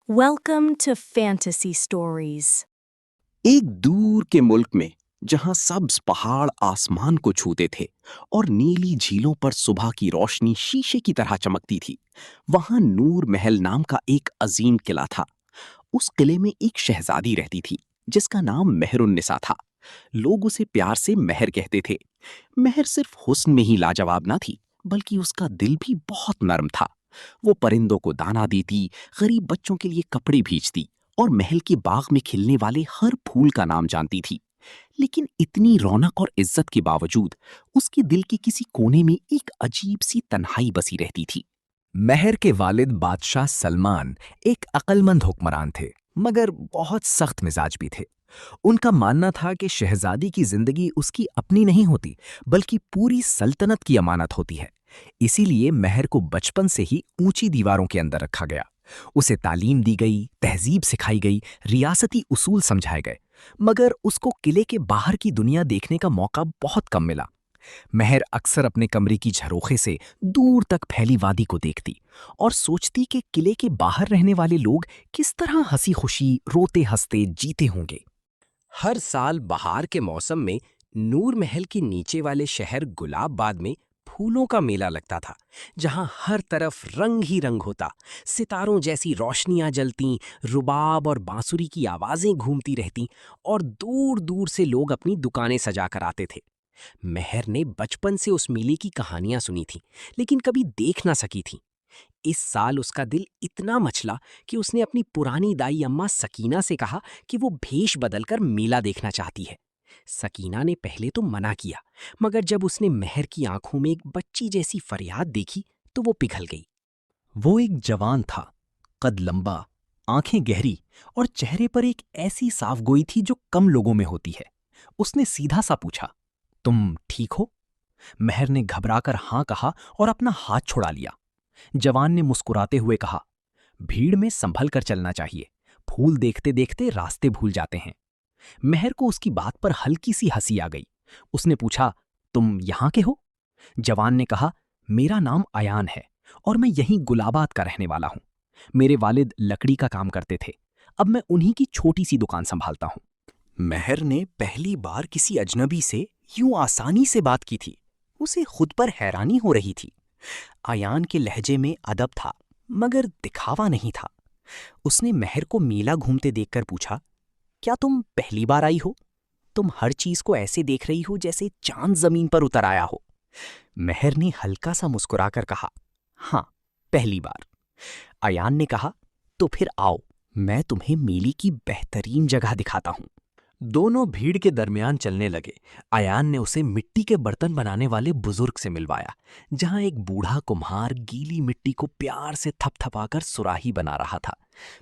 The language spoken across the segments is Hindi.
Welcome to Fantasy Stories. एक दूर के मुल्क में जहां सब्ज पहाड़ आसमान को छूते थे और नीली झीलों पर सुबह की रोशनी शीशे की तरह चमकती थी, वहां नूर महल नाम का एक अजीम किला था। उस किले में एक शहजादी रहती थी जिसका नाम मेहरुन्निसा था। लोग उसे प्यार से महर कहते थे। महर सिर्फ हुस्न में ही लाजवाब ना थी, बल्कि उसका दिल भी बहुत नरम था। वो परिंदों को दाना देती, गरीब बच्चों के लिए कपड़े भेजती और महल के बाग में खिलने वाले हर फूल का नाम जानती थी। लेकिन इतनी रौनक और इज्जत के बावजूद उसके दिल के किसी कोने में एक अजीब सी तन्हाई बसी रहती थी। महर के वालिद बादशाह सलमान एक अक्लमंद हुक्मरान थे, मगर बहुत सख्त मिजाज भी थे। उनका मानना था कि शहजादी की जिंदगी उसकी अपनी नहीं होती, बल्कि पूरी सल्तनत की अमानत होती है। इसीलिए महर को बचपन से ही ऊंची दीवारों के अंदर रखा गया। उसे तालीम दी गई, तहजीब सिखाई गई, रियासती उसूल समझाए गए, मगर उसको किले के बाहर की दुनिया देखने का मौका बहुत कम मिला। महर अक्सर अपने कमरे की झरोखे से दूर तक फैली वादी को देखती और सोचती कि किले के बाहर रहने वाले लोग किस तरह हंसी खुशी, रोते हंसते जीते होंगे। हर साल बहार के मौसम में नूर महल के नीचे वाले शहर गुलाबबाद में फूलों का मेला लगता था, जहां हर तरफ रंग ही रंग होता। सितारों जैसी रोशनियां जलती, रुबाब और बांसुरी की आवाजें घूमती रहती और दूर दूर से लोग अपनी दुकानें सजा कर आते थे। महर ने बचपन से उस मेले की कहानियां सुनी थी, लेकिन कभी देख ना सकी थी। इस साल उसका दिल इतना मचला कि उसने अपनी पुरानी दाई अम्मा सकीना से कहा कि वो भेष बदलकर मेला देखना चाहती है। सकीना ने पहले तो मना किया, मगर जब उसने महर की आंखों में एक बच्ची जैसी फरियाद देखी तो वो पिघल गई। वो एक जवान था, कद लंबा, आंखें गहरी और चेहरे पर एक ऐसी साफगोई थी जो कम लोगों में होती है। उसने सीधा सा पूछा, तुम ठीक हो? महर ने घबराकर हां कहा और अपना हाथ छुड़ा लिया। जवान ने मुस्कुराते हुए कहा, भीड़ में संभल कर चलना चाहिए, फूल देखते देखते रास्ते भूल जाते हैं। महर को उसकी बात पर हल्की सी हंसी आ गई। उसने पूछा, तुम यहां के हो? जवान ने कहा, मेरा नाम अयान है और मैं यहीं गुलाबाद का रहने वाला हूं। मेरे वालिद लकड़ी का काम करते थे, अब मैं उन्हीं की छोटी सी दुकान संभालता हूं। महर ने पहली बार किसी अजनबी से यूं आसानी से बात की थी। उसे खुद पर हैरानी हो रही थी। आयान के लहजे में अदब था, मगर दिखावा नहीं था। उसने महर को मेला घूमते देखकर पूछा, क्या तुम पहली बार आई हो? तुम हर चीज को ऐसे देख रही हो जैसे चांद जमीन पर उतर आया हो। महर ने हल्का सा मुस्कुराकर कहा, हाँ, पहली बार। आयान ने कहा, तो फिर आओ, मैं तुम्हें मेले की बेहतरीन जगह दिखाता हूं। दोनों भीड़ के दरमियान चलने लगे। आयान ने उसे मिट्टी के बर्तन बनाने वाले बुजुर्ग से मिलवाया, जहां एक बूढ़ा कुम्हार गीली मिट्टी को प्यार से थपथपाकर सुराही बना रहा था।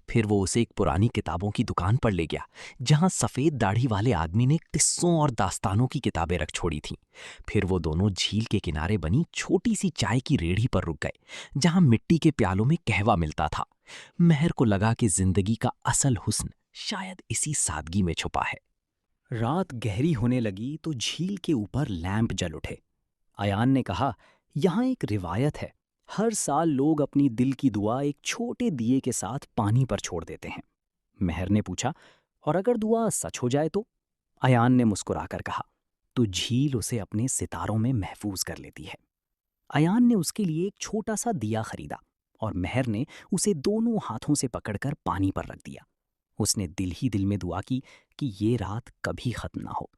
फिर वो उसे एक पुरानी किताबों की दुकान पर ले गया, जहां सफेद दाढ़ी वाले आदमी ने किस्सों और दास्तानों की किताबें रख छोड़ी थीं। फिर वो दोनों झील के किनारे बनी छोटी सी चाय की रेहड़ी पर रुक गए, जहां मिट्टी के प्यालों में कहवा मिलता था। महर को लगा कि जिंदगी का असल हुस्न शायद इसी सादगी में छुपा है। रात गहरी होने लगी तो झील के ऊपर लैंप जल उठे। अयान ने कहा, यहाँ एक रिवायत है, हर साल लोग अपनी दिल की दुआ एक छोटे दिए के साथ पानी पर छोड़ देते हैं। महर ने पूछा, और अगर दुआ सच हो जाए तो? अयान ने मुस्कुराकर कहा, तो झील उसे अपने सितारों में महफूज कर लेती है। अयान ने उसके लिए एक छोटा सा दिया खरीदा और महर ने उसे दोनों हाथों से पकड़कर पानी पर रख दिया। उसने दिल ही दिल में दुआ की कि ये रात कभी खत्म ना हो।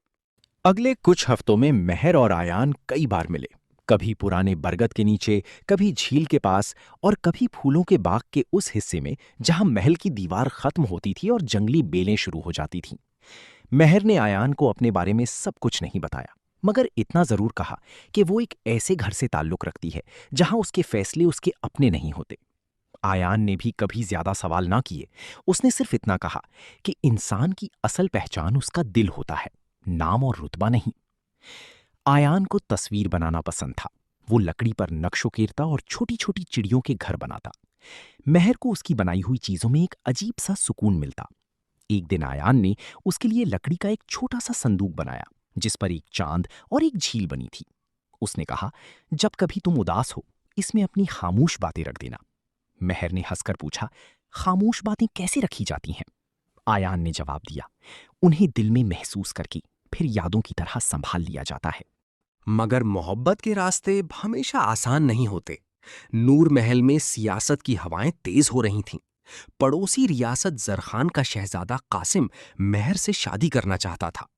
अगले कुछ हफ्तों में महर और आयान कई बार मिले, कभी पुराने बरगद के नीचे, कभी झील के पास और कभी फूलों के बाग के उस हिस्से में जहां महल की दीवार खत्म होती थी और जंगली बेलें शुरू हो जाती थीं। महर ने आयान को अपने बारे में सब कुछ नहीं बताया, मगर इतना जरूर कहा कि वो एक ऐसे घर से ताल्लुक रखती है जहां उसके फैसले उसके अपने नहीं होते। आयान ने भी कभी ज्यादा सवाल ना किए। उसने सिर्फ इतना कहा कि इंसान की असल पहचान उसका दिल होता है, नाम और रुतबा नहीं। आयान को तस्वीर बनाना पसंद था। वो लकड़ी पर नक्श उकेरता और छोटी छोटी चिड़ियों के घर बनाता। महर को उसकी बनाई हुई चीजों में एक अजीब सा सुकून मिलता। एक दिन आयान ने उसके लिए लकड़ी का एक छोटा सा संदूक बनाया, जिस पर एक चांद और एक झील बनी थी। उसने कहा, जब कभी तुम उदास हो, इसमें अपनी खामोश बातें रख देना। महर ने हंसकर पूछा, खामोश बातें कैसे रखी जाती हैं? आयान ने जवाब दिया, उन्हें दिल में महसूस करके फिर यादों की तरह संभाल लिया जाता है। मगर मोहब्बत के रास्ते हमेशा आसान नहीं होते। नूर महल में सियासत की हवाएं तेज हो रही थीं। पड़ोसी रियासत जरखान का शहजादा कासिम महर से शादी करना चाहता था।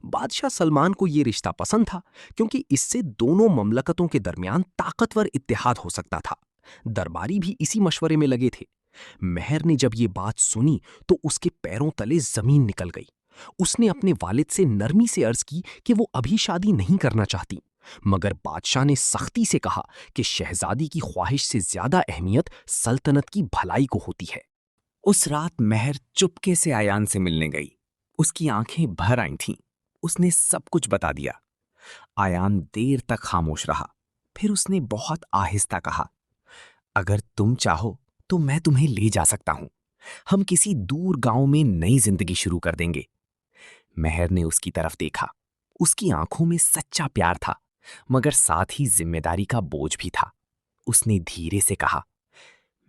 बादशाह सलमान को यह रिश्ता पसंद था क्योंकि इससे दोनों ममलकतों के दरमियान ताकतवर इत्तेहाद हो सकता था। दरबारी भी इसी मशवरे में लगे थे। महर ने जब ये बात सुनी तो उसके पैरों तले जमीन निकल गई। उसने अपने वालिद से नरमी से अर्ज की कि वो अभी शादी नहीं करना चाहती, मगर बादशाह ने सख्ती से कहा कि शहजादी की ख्वाहिश से ज्यादा अहमियत सल्तनत की भलाई को होती है। उस रात महर चुपके से आयान से मिलने गई। उसकी आंखें भर आई थीं। उसने सब कुछ बता दिया। आयान देर तक खामोश रहा। फिर उसने बहुत आहिस्ता कहा, अगर तुम चाहो तो मैं तुम्हें ले जा सकता हूं। हम किसी दूर गांव में नई जिंदगी शुरू कर देंगे। महर ने उसकी तरफ देखा। उसकी आंखों में सच्चा प्यार था, मगर साथ ही जिम्मेदारी का बोझ भी था। उसने धीरे से कहा,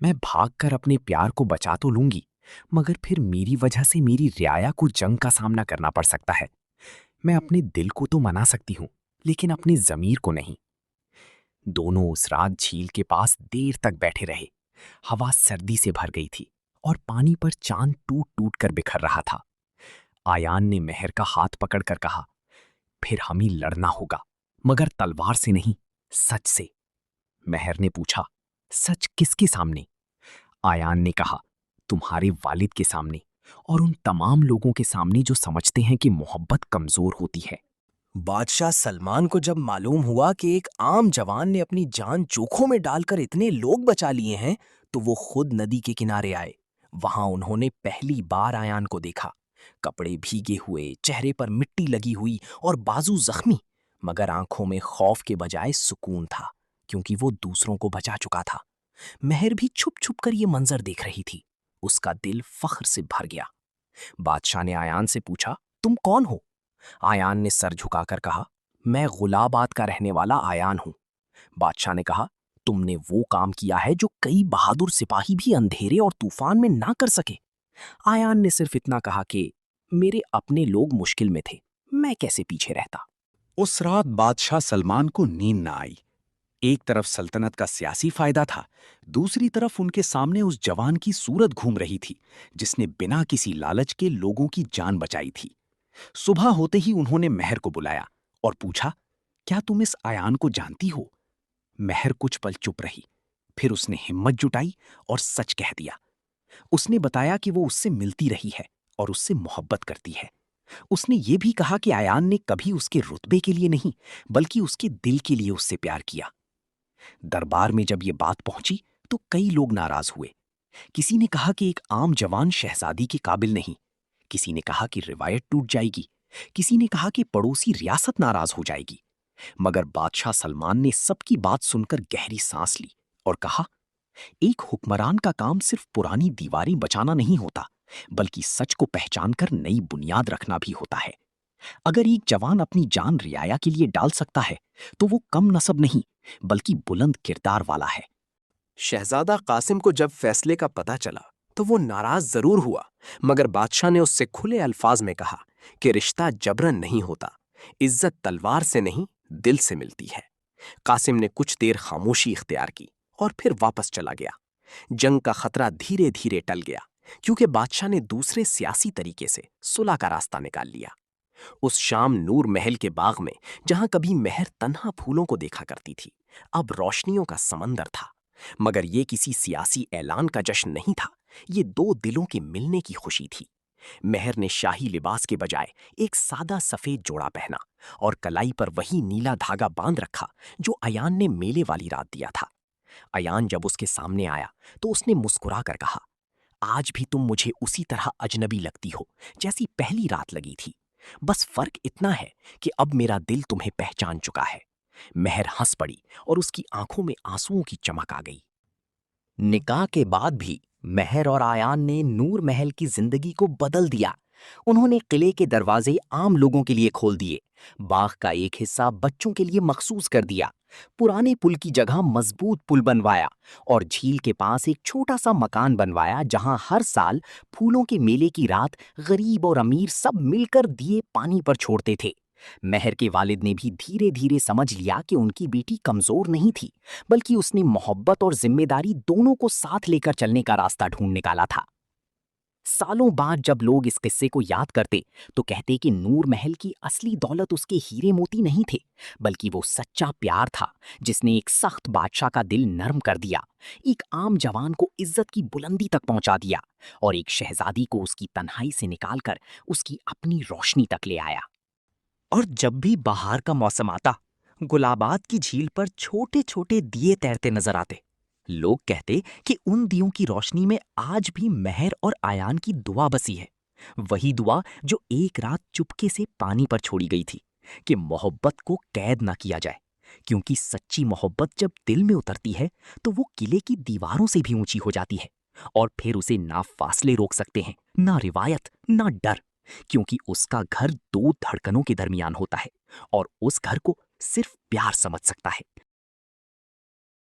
मैं भागकर अपने प्यार को बचा तो लूंगी, मगर फिर मेरी वजह से मेरी रियाया को जंग का सामना करना पड़ सकता है। मैं अपने दिल को तो मना सकती हूं, लेकिन अपने जमीर को नहीं। दोनों उस रात झील के पास देर तक बैठे रहे। हवा सर्दी से भर गई थी और पानी पर चांद टूट टूट कर बिखर रहा था। आयान ने महर का हाथ पकड़कर कहा, फिर हमें लड़ना होगा, मगर तलवार से नहीं, सच से। महर ने पूछा, सच किसके सामने? आयान ने कहा, तुम्हारे वालिद के सामने और उन तमाम लोगों के सामने जो समझते हैं कि मोहब्बत कमजोर होती है। बादशाह सलमान को जब मालूम हुआ कि एक आम जवान ने अपनी जान जोखों में डालकर इतने लोग बचा लिए हैं, तो वो खुद नदी के किनारे आए। वहां उन्होंने पहली बार आयान को देखा। कपड़े भीगे हुए, चेहरे पर मिट्टी लगी हुई और बाजू जख्मी, मगर आंखों में खौफ के बजाय सुकून था, क्योंकि वो दूसरों को बचा चुका था। महर भी छुप छुप कर ये मंजर देख रही थी। उसका दिल फख्र से भर गया। बादशाह ने आयान से पूछा, तुम कौन हो? आयान ने सर झुकाकर कहा, मैं गुलाबाद का रहने वाला आयान हूं। बादशाह ने कहा, तुमने वो काम किया है जो कई बहादुर सिपाही भी अंधेरे और तूफान में ना कर सके। आयान ने सिर्फ इतना कहा कि मेरे अपने लोग मुश्किल में थे, मैं कैसे पीछे रहता। उस रात बादशाह सलमान को नींद न आई। एक तरफ सल्तनत का सियासी फायदा था, दूसरी तरफ उनके सामने उस जवान की सूरत घूम रही थी जिसने बिना किसी लालच के लोगों की जान बचाई थी। सुबह होते ही उन्होंने महर को बुलाया और पूछा, क्या तुम इस आयान को जानती हो? महर कुछ पल चुप रही। फिर उसने हिम्मत जुटाई और सच कह दिया। उसने बताया कि वो उससे मिलती रही है और उससे मोहब्बत करती है। उसने ये भी कहा कि आयान ने कभी उसके रुतबे के लिए नहीं, बल्कि उसके दिल के लिए उससे प्यार किया। दरबार में जब ये बात पहुंची तो कई लोग नाराज हुए। किसी ने कहा कि एक आम जवान शहजादी के काबिल नहीं, किसी ने कहा कि रिवायत टूट जाएगी, किसी ने कहा कि पड़ोसी रियासत नाराज हो जाएगी। मगर बादशाह सलमान ने सबकी बात सुनकर गहरी सांस ली और कहा, एक हुक्मरान का काम सिर्फ पुरानी दीवारें बचाना नहीं होता, बल्कि सच को पहचानकर नई बुनियाद रखना भी होता है। अगर एक जवान अपनी जान रियाया के लिए डाल सकता है, तो वो कम नसब नहीं, बल्कि बुलंद किरदार वाला है। शहजादा कासिम को जब फैसले का पता चला तो वो नाराज जरूर हुआ, मगर बादशाह ने उससे खुले अल्फाज में कहा कि रिश्ता जबरन नहीं होता, इज्जत तलवार से नहीं दिल से मिलती है। कासिम ने कुछ देर खामोशी इख्तियार की और फिर वापस चला गया। जंग का खतरा धीरे धीरे टल गया, क्योंकि बादशाह ने दूसरे सियासी तरीके से सुलह का रास्ता निकाल लिया। उस शाम नूर महल के बाग में, जहां कभी महर तन्हा फूलों को देखा करती थी, अब रोशनियों का समंदर था। मगर ये किसी सियासी ऐलान का जश्न नहीं था, ये दो दिलों के मिलने की खुशी थी। महर ने शाही लिबास के बजाय एक सादा सफेद जोड़ा पहना और कलाई पर वही नीला धागा बांध रखा जो अयान ने मेले वाली रात दिया था। अयान जब उसके सामने आया तो उसने मुस्कुरा कर कहा, आज भी तुम मुझे उसी तरह अजनबी लगती हो जैसी पहली रात लगी थी। बस फर्क इतना है कि अब मेरा दिल तुम्हें पहचान चुका है। महर हंस पड़ी और उसकी आंखों में आंसुओं की चमक आ गई। निकाह के बाद भी महर और आयान ने नूर महल की जिंदगी को बदल दिया, उन्होंने किले के दरवाजे आम लोगों के लिए खोल दिए, बाग का एक हिस्सा बच्चों के लिए मखसूस कर दिया, पुराने पुल की जगह मजबूत पुल बनवाया और झील के पास एक छोटा सा मकान बनवाया जहां हर साल फूलों के मेले की रात गरीब और अमीर सब मिलकर दिए पानी पर छोड़ते थे। महर के वालिद ने भी धीरे धीरे समझ लिया कि उनकी बेटी कमजोर नहीं थी, बल्कि उसने मोहब्बत और जिम्मेदारी दोनों को साथ लेकर चलने का रास्ता ढूंढ निकाला था। सालों बाद जब लोग इस किस्से को याद करते तो कहते कि नूर महल की असली दौलत उसके हीरे मोती नहीं थे, बल्कि वो सच्चा प्यार था जिसने एक सख्त बादशाह का दिल नरम कर दिया, एक आम जवान को इज्जत की बुलंदी तक पहुंचा दिया और एक शहजादी को उसकी तन्हाई से निकालकर उसकी अपनी रोशनी तक ले आया। और जब भी बहार का मौसम आता, गुलाबात की झील पर छोटे छोटे दिए तैरते नजर आते। लोग कहते कि उन दियों की रोशनी में आज भी महर और आयान की दुआ बसी है, वही दुआ जो एक रात चुपके से पानी पर छोड़ी गई थी कि मोहब्बत को कैद ना किया जाए, क्योंकि सच्ची मोहब्बत जब दिल में उतरती है तो वो किले की दीवारों से भी ऊंची हो जाती है और फिर उसे ना फासले रोक सकते हैं, ना रिवायत, ना डर, क्योंकि उसका घर दो धड़कनों के दरमियान होता है और उस घर को सिर्फ प्यार समझ सकता है।